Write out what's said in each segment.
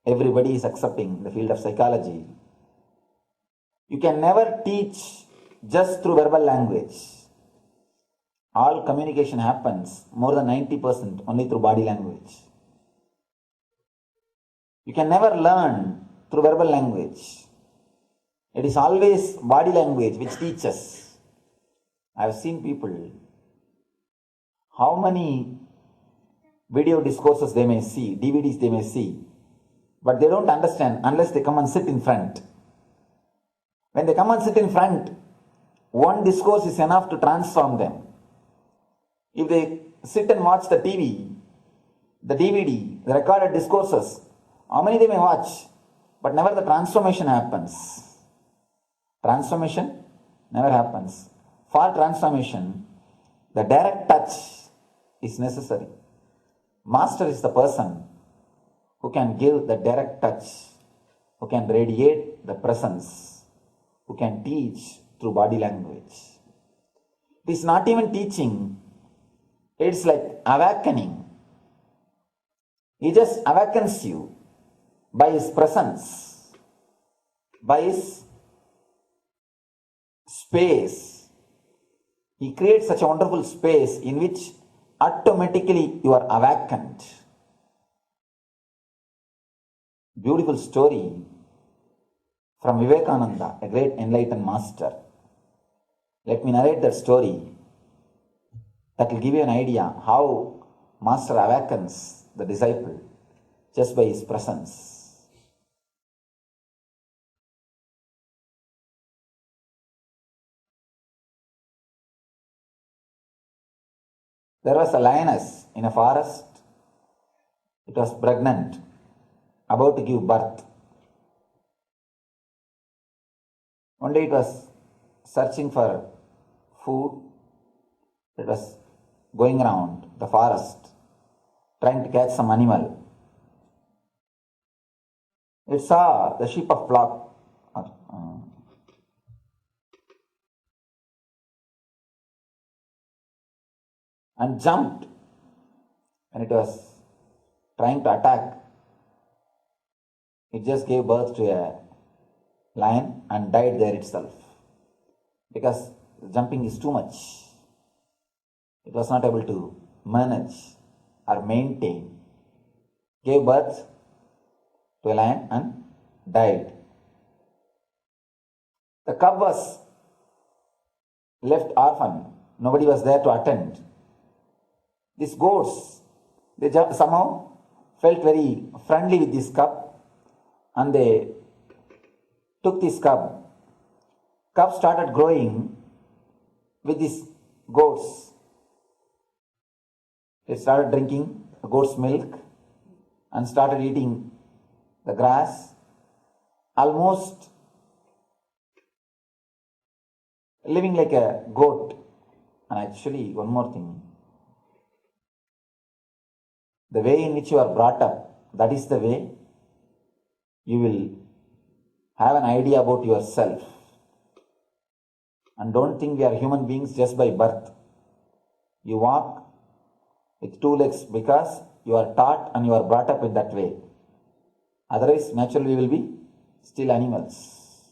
everybody is accepting the field of psychology. You can never teach just through verbal language. All communication happens more than 90% only through body language. You can never learn through verbal language. It is always body language which teaches. I have seen people, how many video discourses they may see, DVDs they may see, but they don't understand unless they come and sit in front. When they come and sit in front, one discourse is enough to transform them. If they sit and watch the TV, the DVD, the recorded discourses, how many they may watch, but never the transformation happens. Transformation never happens. For transformation, the direct touch is necessary. Master is the person who can give the direct touch, who can radiate the presence, who can teach through body language. It is not even teaching, it's like awakening. He just awakens you by his presence, by his space. He creates such a wonderful space in which automatically you are awakened. Beautiful story from Vivekananda, a great enlightened master. Let me narrate that story. That will give you an idea how Master awakens the disciple just by his presence. There was a lioness in a forest. It was pregnant, about to give birth. One day it was searching for food. It was going around the forest, trying to catch some animal. It saw the sheep of flock and jumped when it was trying to attack. It just gave birth to a lion and died there itself because jumping is too much. It was not able to manage or maintain. Gave birth to a lion and died. The cub was left orphan. Nobody was there to attend. These goats, they somehow felt very friendly with this cub and they took this cub. Cub started growing with these goats. It started drinking the goat's milk and started eating the grass, almost living like a goat. And actually, one more thing, the way in which you are brought up, that is the way you will have an idea about yourself. And don't think we are human beings just by birth. You walk with two legs because you are taught and you are brought up in that way. Otherwise, naturally, we will be still animals.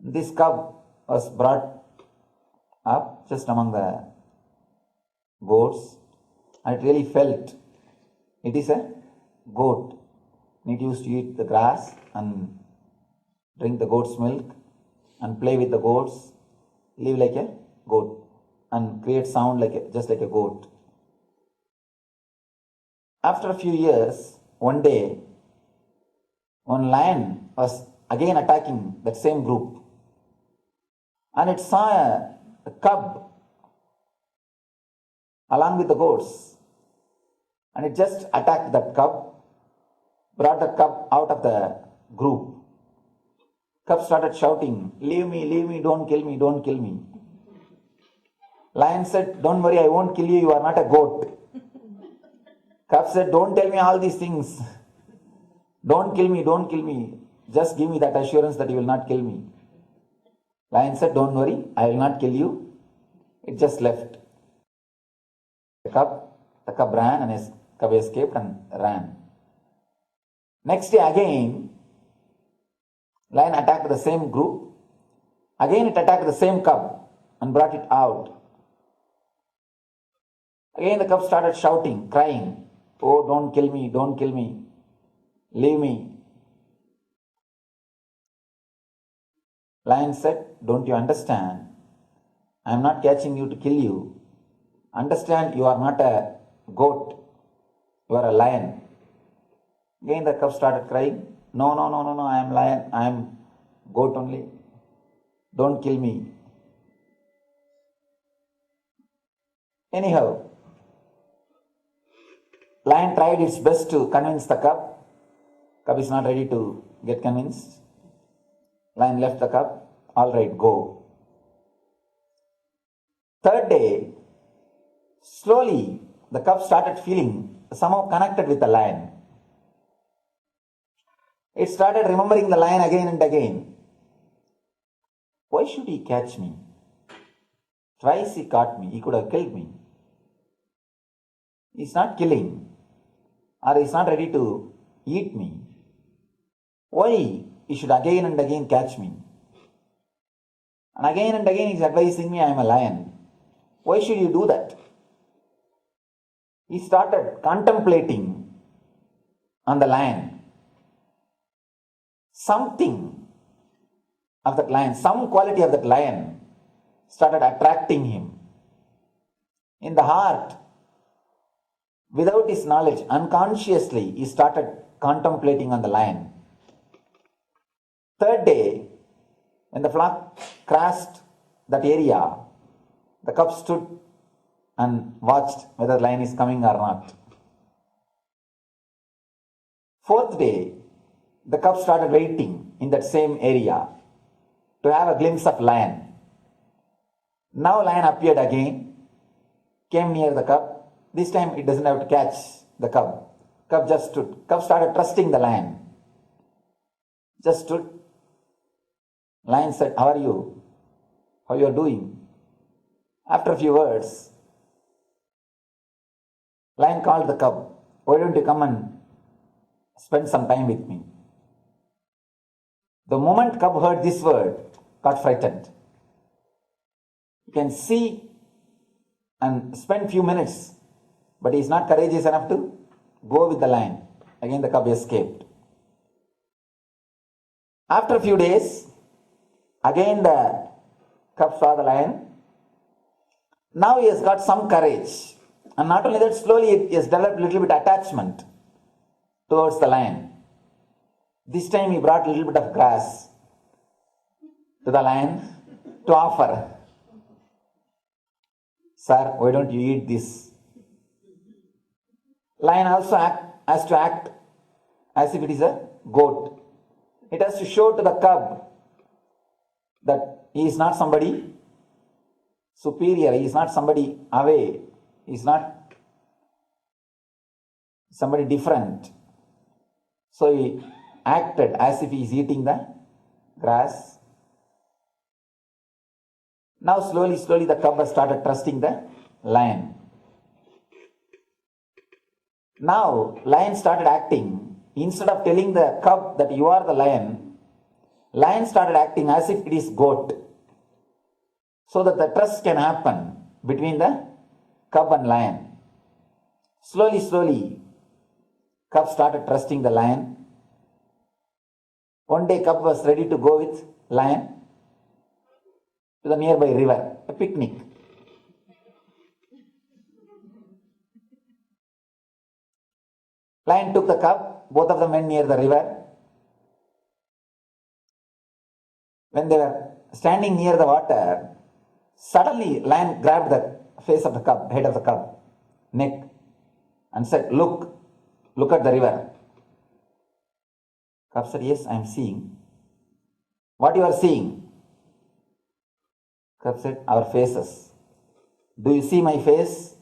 This cub was brought up just among the goats, and it really felt it is a goat. It used to eat the grass and drink the goat's milk and play with the goats, live like a goat and create sound just like a goat. After a few years, one day, one lion was again attacking that same group, and it saw a cub along with the goats, and it just attacked that cub, brought the cub out of the group. Cub started shouting, leave me, don't kill me, don't kill me. Lion said, don't worry, I won't kill you, you are not a goat. Cub said, don't tell me all these things. Don't kill me, don't kill me. Just give me that assurance that you will not kill me. Lion said, don't worry, I will not kill you. It just left. The cub ran and his cub escaped and ran. Next day again, lion attacked the same group. Again it attacked the same cub and brought it out. Again the cub started shouting, crying, "Oh, don't kill me, don't kill me, leave me." Lion said, "Don't you understand? I am not catching you to kill you. Understand, you are not a goat, you are a lion." Again the cub started crying, "No, no, no, no, no, I am lion, I am goat only. Don't kill me." Anyhow, lion tried its best to convince the cub. Cub is not ready to get convinced. Lion left the cub. "All right, go." Third day, slowly the cub started feeling somehow connected with the lion. It started remembering the lion again and again. Why should he catch me? Twice he caught me. He could have killed me. He's not killing, or he's not ready to eat me. Why he should again and again catch me? And again he's advising me I am a lion. Why should you do that? He started contemplating on the lion. Something of that lion, some quality of that lion started attracting him. In the heart, without his knowledge, unconsciously, he started contemplating on the lion. Third day, when the flock crossed that area, the cub stood and watched whether the lion is coming or not. Fourth day, the cub started waiting in that same area to have a glimpse of lion. Now lion appeared again, came near the cub. This time it doesn't have to catch the cub. Cub just stood. Cub started trusting the lion. Just stood. Lion said, "How are you? How you are doing?" After a few words, lion called the cub. "Why don't you come and spend some time with me?" The moment cub heard this word, got frightened. You can see and spend few minutes, but he is not courageous enough to go with the lion. Again the cub escaped. After a few days, again the cub saw the lion. Now he has got some courage. And not only that, slowly he has developed a little bit attachment towards the lion. This time he brought a little bit of grass to the lion to offer. "Sir, why don't you eat this?" Lion also has to act as if it is a goat. It has to show to the cub that he is not somebody superior, he is not somebody away, he is not somebody different. So he acted as if he is eating the grass. Now slowly the cub has started trusting the lion. Now lion started acting. Instead of telling the cub that you are the lion, lion started acting as if it is goat, so that the trust can happen between the cub and lion. Slowly, cub started trusting the lion. One day cub was ready to go with lion to the nearby river, a picnic. Lion took the cub, both of them went near the river. When they were standing near the water, suddenly lion grabbed the face of the cub, head of the cub, neck, and said, look at the river." Cub said, "Yes, I am seeing." "What you are seeing?" Cub said, "Our faces." "Do you see my face?"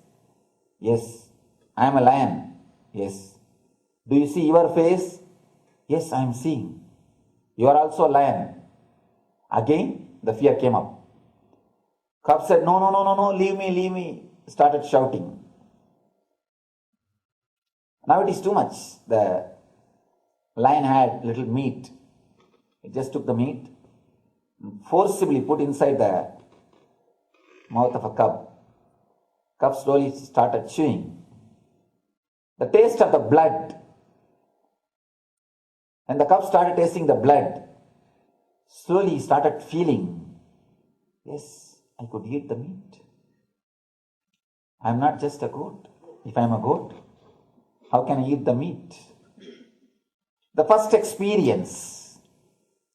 "Yes." "I am a lion." "Yes." "Do you see your face?" "Yes, I am seeing." "You are also a lion." Again, the fear came up. Cub said, No, leave me, started shouting. Now it is too much. The Lion had little meat. It just took the meat and forcibly put inside the mouth of a cub. Cub slowly started chewing. The taste of the blood. When the cub started tasting the blood, slowly he started feeling, yes, I could eat the meat. I am not just a goat. If I am a goat, how can I eat the meat? The first experience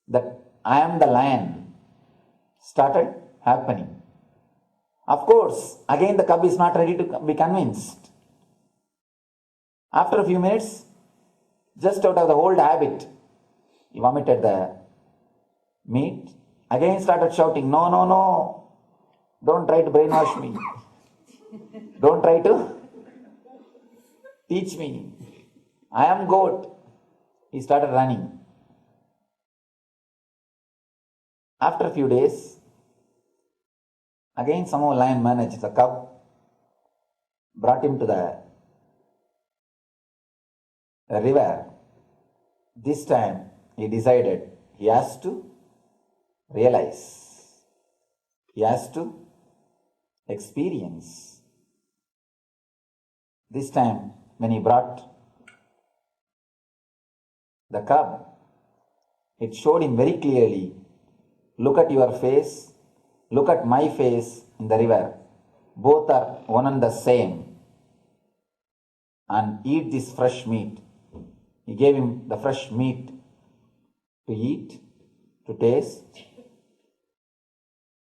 that I am the lion started happening. Of course, again the cub is not ready to be convinced. After a few minutes, just out of the old habit, he vomited the meat. Again started shouting, no, no, no, don't try to brainwash me. Don't try to teach me. I am goat. He started running. After a few days, again somehow lion managed. The cub brought him to the river. This time he decided he has to realize, he has to experience. This time when he brought the cub, it showed him very clearly, look at your face, look at my face in the river. Both are one and the same. And eat this fresh meat. He gave him the fresh meat to eat, to taste.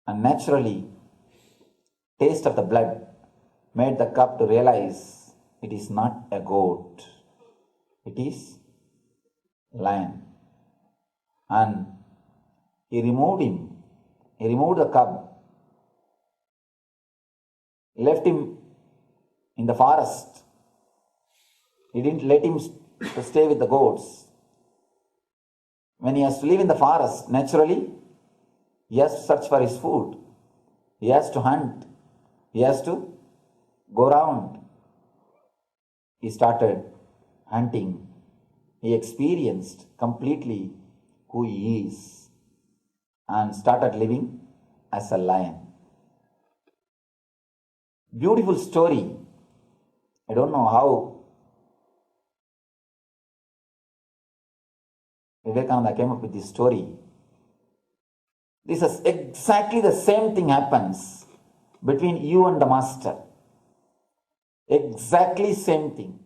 And naturally, taste of the blood made the cub to realize it is not a goat. It is lion. And he removed him. He removed the cub. Left him in the forest. He didn't let him to stay with the goats. When he has to live in the forest, naturally, he has to search for his food. He has to hunt. He has to go around. He started hunting. He experienced completely who he is and started living as a lion. Beautiful story. I don't know how Vivekananda came up with this story. This is exactly the same thing happens between you and the master. Exactly same thing.